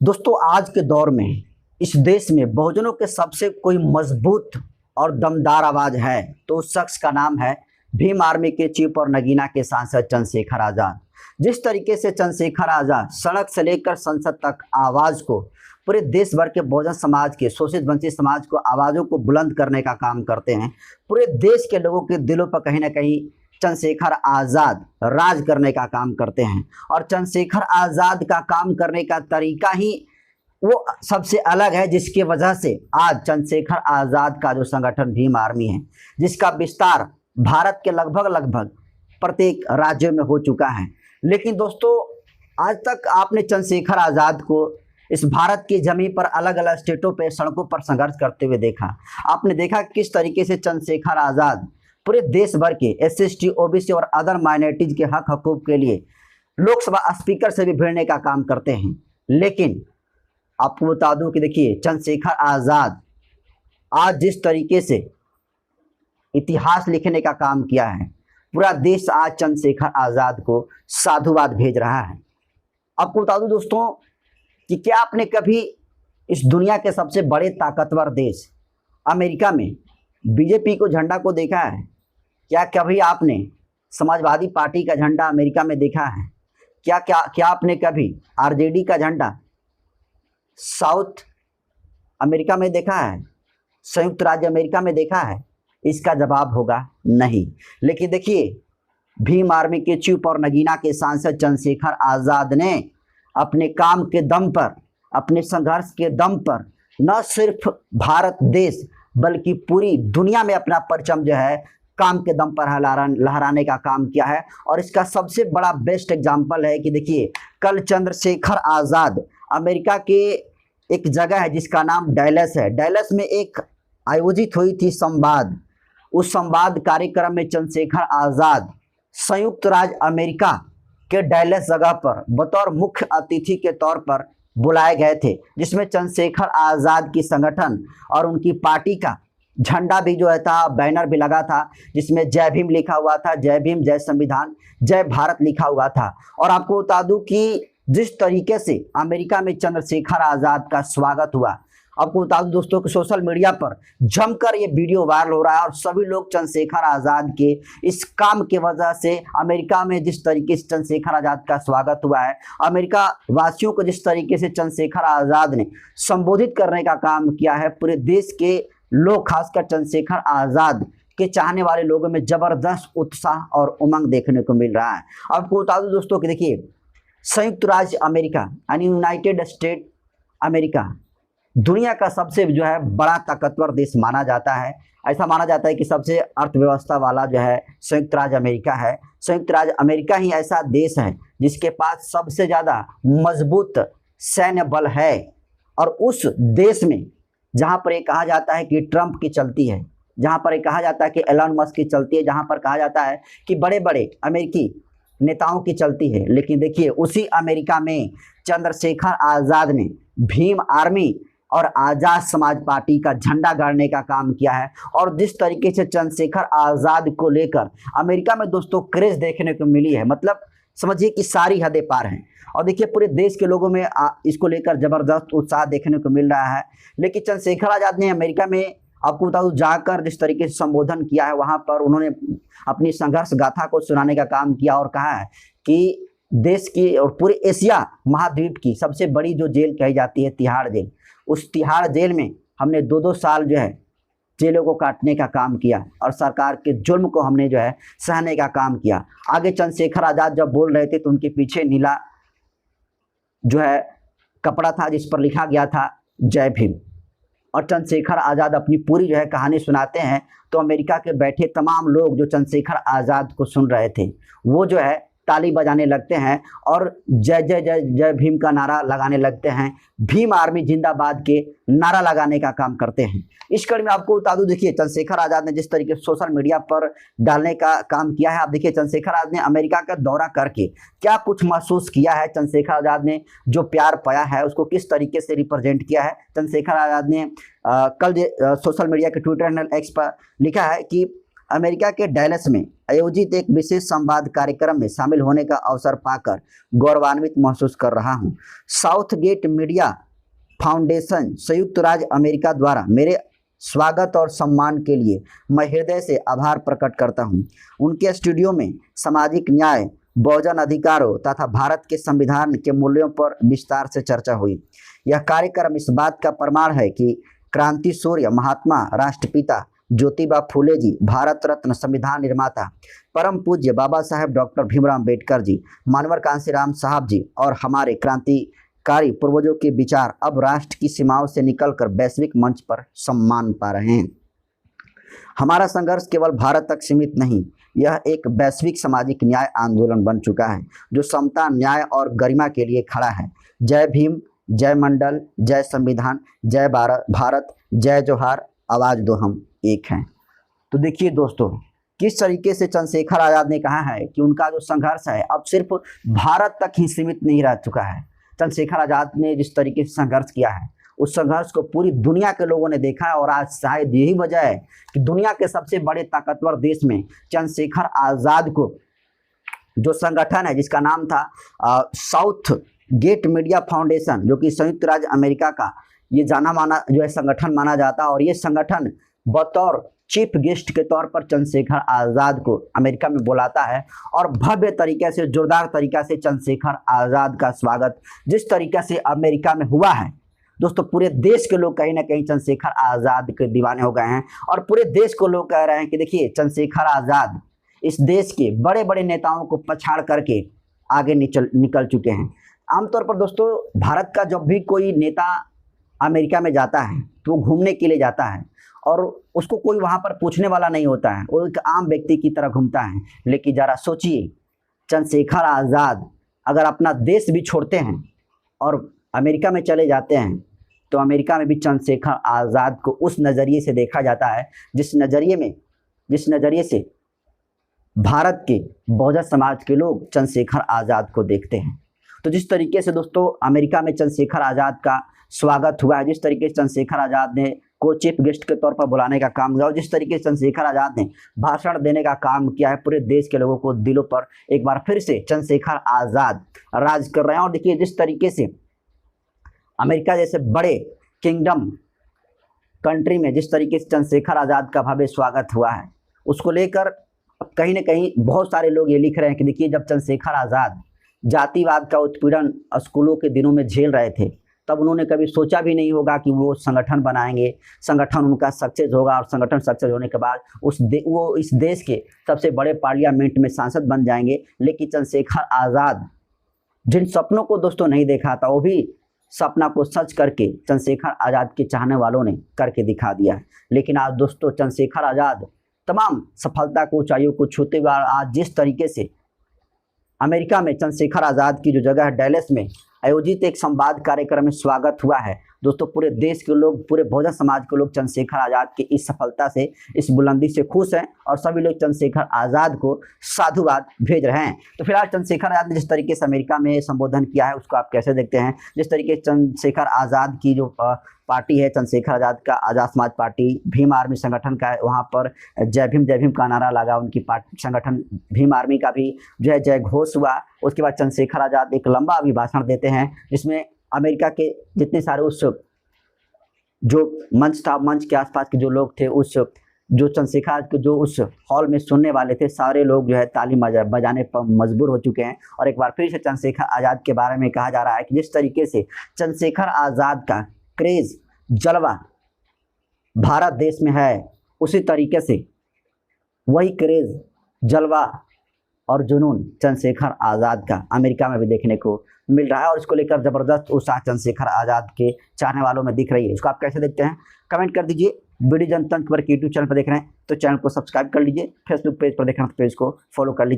दोस्तों, आज के दौर में इस देश में बहुजनों के सबसे कोई मजबूत और दमदार आवाज है तो उस शख्स का नाम है भीम आर्मी के चीफ और नगीना के सांसद चंद्रशेखर आजाद। जिस तरीके से चंद्रशेखर आजाद सड़क से लेकर संसद तक आवाज को पूरे देश भर के बहुजन समाज के शोषित वंचित समाज को आवाज़ों को बुलंद करने का काम करते हैं, पूरे देश के लोगों के दिलों पर कहीं ना कहीं चंद्रशेखर आज़ाद राज करने का काम करते हैं। और चंद्रशेखर आज़ाद का काम करने का तरीका ही वो सबसे अलग है, जिसकी वजह से आज चंद्रशेखर आज़ाद का जो संगठन भीम आर्मी है, जिसका विस्तार भारत के लगभग प्रत्येक राज्य में हो चुका है। लेकिन दोस्तों, आज तक आपने चंद्रशेखर आज़ाद को इस भारत की जमीन पर अलग अलग स्टेटों पे सड़कों पर संघर्ष करते हुए देखा। आपने देखा किस तरीके से चंद्रशेखर आज़ाद पूरे देश भर के SC, OBC और अदर माइनॉरिटीज के हक हकूक के लिए लोकसभा स्पीकर से भी भिड़ने का काम करते हैं। लेकिन आपको बता दूं कि देखिए, चंद्रशेखर आज़ाद आज जिस तरीके से इतिहास लिखने का काम किया है, पूरा देश आज चंद्रशेखर आज़ाद को साधुवाद भेज रहा है। आपको बता दूं दोस्तों कि क्या आपने कभी इस दुनिया के सबसे बड़े ताकतवर देश अमेरिका में बीजेपी को झंडा को देखा है? क्या कभी आपने समाजवादी पार्टी का झंडा अमेरिका में देखा है? क्या आपने कभी RJD का झंडा साउथ अमेरिका में देखा है, संयुक्त राज्य अमेरिका में देखा है? इसका जवाब होगा नहीं। लेकिन देखिए, भीम आर्मी के चीफ और नगीना के सांसद चंद्रशेखर आज़ाद ने अपने काम के दम पर, अपने संघर्ष के दम पर न सिर्फ भारत देश बल्कि पूरी दुनिया में अपना परचम जो है काम के दम पर लहराने का काम किया है। और इसका सबसे बड़ा बेस्ट एग्जाम्पल है कि देखिए, कल चंद्रशेखर आज़ाद अमेरिका के एक जगह है जिसका नाम डैलस है। डैलस में एक आयोजित हुई थी संवाद। उस संवाद कार्यक्रम में चंद्रशेखर आज़ाद संयुक्त राज्य अमेरिका के डैलस जगह पर बतौर मुख्य अतिथि के तौर पर बुलाए गए थे, जिसमें चंद्रशेखर आज़ाद की संगठन और उनकी पार्टी का झंडा भी जो है था, बैनर भी लगा था, जिसमें जय भीम लिखा हुआ था, जय भीम, जय संविधान, जय भारत लिखा हुआ था। और आपको बता दूं कि जिस तरीके से अमेरिका में चंद्रशेखर आज़ाद का स्वागत हुआ, आपको बता दूं दोस्तों कि सोशल मीडिया पर जमकर ये वीडियो वायरल हो रहा है और सभी लोग चंद्रशेखर आज़ाद के इस काम की वजह से, अमेरिका में जिस तरीके से चंद्रशेखर आज़ाद का स्वागत हुआ है, अमेरिका वासियों को जिस तरीके से चंद्रशेखर आज़ाद ने संबोधित करने का काम किया है, पूरे देश के लोग खासकर चंद्रशेखर आज़ाद के चाहने वाले लोगों में जबरदस्त उत्साह और उमंग देखने को मिल रहा है। आपको बता दूं दोस्तों कि देखिए, संयुक्त राज्य अमेरिका यानी यूनाइटेड स्टेट अमेरिका दुनिया का सबसे जो है बड़ा ताकतवर देश माना जाता है। ऐसा माना जाता है कि सबसे अर्थव्यवस्था वाला जो है संयुक्त राज्य अमेरिका है। संयुक्त राज्य अमेरिका ही ऐसा देश है जिसके पास सबसे ज़्यादा मजबूत सैन्य बल है। और उस देश में जहाँ पर ये कहा जाता है कि ट्रंप की चलती है, जहाँ पर ये कहा जाता है कि एलन मस्क की चलती है, जहाँ पर कहा जाता है कि बड़े बड़े अमेरिकी नेताओं की चलती है, लेकिन देखिए उसी अमेरिका में चंद्रशेखर आज़ाद ने भीम आर्मी और आज़ाद समाज पार्टी का झंडा गाड़ने का काम किया है। और जिस तरीके से चंद्रशेखर आज़ाद को लेकर अमेरिका में दोस्तों क्रेज देखने को मिली है, मतलब समझिए कि सारी हदें पार हैं। और देखिए, पूरे देश के लोगों में इसको लेकर जबरदस्त उत्साह देखने को मिल रहा है। लेकिन चंद्रशेखर आज़ाद ने अमेरिका में, आपको बता दूं, जाकर जिस तरीके से संबोधन किया है, वहाँ पर उन्होंने अपनी संघर्ष गाथा को सुनाने का काम किया और कहा है कि देश की और पूरे एशिया महाद्वीप की सबसे बड़ी जो जेल कही जाती है तिहाड़ जेल, उस तिहाड़ जेल में हमने 2-2 साल जो है जेलों को काटने का काम किया और सरकार के जुल्म को हमने जो है सहने का काम किया। आगे चंद्रशेखर आज़ाद जब बोल रहे थे तो उनके पीछे नीला जो है कपड़ा था जिस पर लिखा गया था जय भीम। और चंद्रशेखर आज़ाद अपनी पूरी जो है कहानी सुनाते हैं तो अमेरिका के बैठे तमाम लोग जो चंद्रशेखर आज़ाद को सुन रहे थे वो जो है ताली बजाने लगते हैं और जय जय जय जय भीम का नारा लगाने लगते हैं, भीम आर्मी जिंदाबाद के नारा लगाने का काम करते हैं। इस कड़ी में आपको बता दूं, देखिए चंद्रशेखर आज़ाद ने जिस तरीके से सोशल मीडिया पर डालने का काम किया है, आप देखिए चंद्रशेखर आज़ाद ने अमेरिका का दौरा करके क्या कुछ महसूस किया है, चंद्रशेखर आज़ाद ने जो प्यार पाया है उसको किस तरीके से रिप्रेजेंट किया है। चंद्रशेखर आज़ाद ने कल सोशल मीडिया के ट्विटर हैंडल X पर लिखा है कि अमेरिका के डैलस में आयोजित एक विशेष संवाद कार्यक्रम में शामिल होने का अवसर पाकर गौरवान्वित महसूस कर रहा हूं। साउथगेट मीडिया फाउंडेशन संयुक्त राज्य अमेरिका द्वारा मेरे स्वागत और सम्मान के लिए मैं हृदय से आभार प्रकट करता हूं। उनके स्टूडियो में सामाजिक न्याय, बहुजन अधिकारों तथा भारत के संविधान के मूल्यों पर विस्तार से चर्चा हुई। यह कार्यक्रम इस बात का प्रमाण है कि क्रांति सूर्य महात्मा राष्ट्रपिता ज्योतिबा फूले जी, भारत रत्न संविधान निर्माता परम पूज्य बाबा साहेब डॉक्टर भीमराव अम्बेडकर जी, मानवर कांशीराम साहब जी और हमारे क्रांतिकारी पूर्वजों के विचार अब राष्ट्र की सीमाओं से निकलकर वैश्विक मंच पर सम्मान पा रहे हैं। हमारा संघर्ष केवल भारत तक सीमित नहीं, यह एक वैश्विक सामाजिक न्याय आंदोलन बन चुका है जो समता, न्याय और गरिमा के लिए खड़ा है। जय भीम, जय मंडल, जय संविधान, जय भारत, जय जोहार, आवाज दो हम एक हैं। तो देखिए दोस्तों, किस तरीके से चंद्रशेखर आज़ाद ने कहा है कि उनका जो संघर्ष है अब सिर्फ भारत तक ही सीमित नहीं रह चुका है। चंद्रशेखर आज़ाद ने जिस तरीके से संघर्ष किया है उस संघर्ष को पूरी दुनिया के लोगों ने देखा है और आज शायद यही वजह है कि दुनिया के सबसे बड़े ताकतवर देश में चंद्रशेखर आज़ाद को जो संगठन है जिसका नाम था साउथ गेट मीडिया फाउंडेशन, जो कि संयुक्त राज्य अमेरिका का ये जाना माना जो है संगठन माना जाता है, और ये संगठन बतौर चीफ गेस्ट के तौर पर चंद्रशेखर आज़ाद को अमेरिका में बुलाता है और भव्य तरीके से, जोरदार तरीक़े से चंद्रशेखर आज़ाद का स्वागत जिस तरीके से अमेरिका में हुआ है दोस्तों, पूरे देश के लोग कहीं ना कहीं चंद्रशेखर आज़ाद के दीवाने हो गए हैं और पूरे देश को लोग कह रहे हैं कि देखिए चंद्रशेखर आज़ाद इस देश के बड़े बड़े नेताओं को पछाड़ करके आगे निकल चुके हैं। आमतौर पर दोस्तों, भारत का जब भी कोई नेता अमेरिका में जाता है तो वो घूमने के लिए जाता है और उसको कोई वहाँ पर पूछने वाला नहीं होता है, वो एक आम व्यक्ति की तरह घूमता है। लेकिन ज़रा सोचिए, चंद्रशेखर आज़ाद अगर अपना देश भी छोड़ते हैं और अमेरिका में चले जाते हैं तो अमेरिका में भी चंद्रशेखर आज़ाद को उस नज़रिए से देखा जाता है जिस नज़रिए से भारत के बहुजन समाज के लोग चंद्रशेखर आज़ाद को देखते हैं। तो जिस तरीके से दोस्तों अमेरिका में चंद्रशेखर आज़ाद का स्वागत हुआ है, जिस तरीके से चंद्रशेखर आज़ाद ने को चीफ गेस्ट के तौर पर बुलाने का काम किया और जिस तरीके से चंद्रशेखर आज़ाद ने भाषण देने का काम किया है, पूरे देश के लोगों को दिलों पर एक बार फिर से चंद्रशेखर आज़ाद राज कर रहे हैं। और देखिए जिस तरीके से अमेरिका जैसे बड़े किंगडम कंट्री में जिस तरीके से चंद्रशेखर आज़ाद का भव्य स्वागत हुआ है, उसको लेकर कहीं ना कहीं बहुत सारे लोग ये लिख रहे हैं कि देखिए जब चंद्रशेखर आज़ाद जातिवाद का उत्पीड़न स्कूलों के दिनों में झेल रहे थे तब उन्होंने कभी सोचा भी नहीं होगा कि वो संगठन बनाएंगे, संगठन उनका सक्सेस होगा और संगठन सक्सेस होने के बाद वो इस देश के सबसे बड़े पार्लियामेंट में सांसद बन जाएंगे। लेकिन चंद्रशेखर आज़ाद जिन सपनों को दोस्तों नहीं देखा था, वो भी सपना को सच करके चंद्रशेखर आज़ाद के चाहने वालों ने करके दिखा दिया है। लेकिन आज दोस्तों चंद्रशेखर आज़ाद तमाम सफलता को, ऊंचाइयों को छूते हुए आज जिस तरीके से अमेरिका में चंद्रशेखर आज़ाद की जो जगह है डैलस में आयोजित एक संवाद कार्यक्रम में स्वागत हुआ है दोस्तों, पूरे देश के लोग, पूरे बहुजन समाज के लोग चंद्रशेखर आज़ाद की इस सफलता से, इस बुलंदी से खुश हैं और सभी लोग चंद्रशेखर आज़ाद को साधुवाद भेज रहे हैं। तो फिलहाल चंद्रशेखर आज़ाद ने जिस तरीके से अमेरिका में संबोधन किया है उसको आप कैसे देखते हैं? जिस तरीके से चंद्रशेखर आज़ाद की जो पार्टी है, चंद्रशेखर आज़ाद का आज़ाद समाज पार्टी भीम आर्मी संगठन का है, वहाँ पर जय भीम का नारा लगा, उनकी पार्टी संगठन भीम आर्मी का भी जो है जय घोष हुआ। उसके बाद चंद्रशेखर आज़ाद एक लंबा अभिभाषण देते हैं जिसमें अमेरिका के जितने सारे उस जो मंच था, मंच के आसपास के जो लोग थे, उस जो चंद्रशेखर आज़ाद के जो उस हॉल में सुनने वाले थे, सारे लोग जो है ताली बजाने पर मजबूर हो चुके हैं। और एक बार फिर से चंद्रशेखर आज़ाद के बारे में कहा जा रहा है कि जिस तरीके से चंद्रशेखर आज़ाद का क्रेज़, जलवा भारत देश में है, उसी तरीके से वही क्रेज़, जलवा और जुनून चंद्रशेखर आज़ाद का अमेरिका में भी देखने को मिल रहा है और इसको लेकर ज़बरदस्त उत्साह चंद्रशेखर आज़ाद के चाहने वालों में दिख रही है। इसको आप कैसे देखते हैं कमेंट कर दीजिए। बीडी जनतंत्र पर यूट्यूब चैनल पर देख रहे हैं तो चैनल को सब्सक्राइब कर लीजिए, फेसबुक पेज पर देख रहे हैं तो पेज को फॉलो कर लीजिए।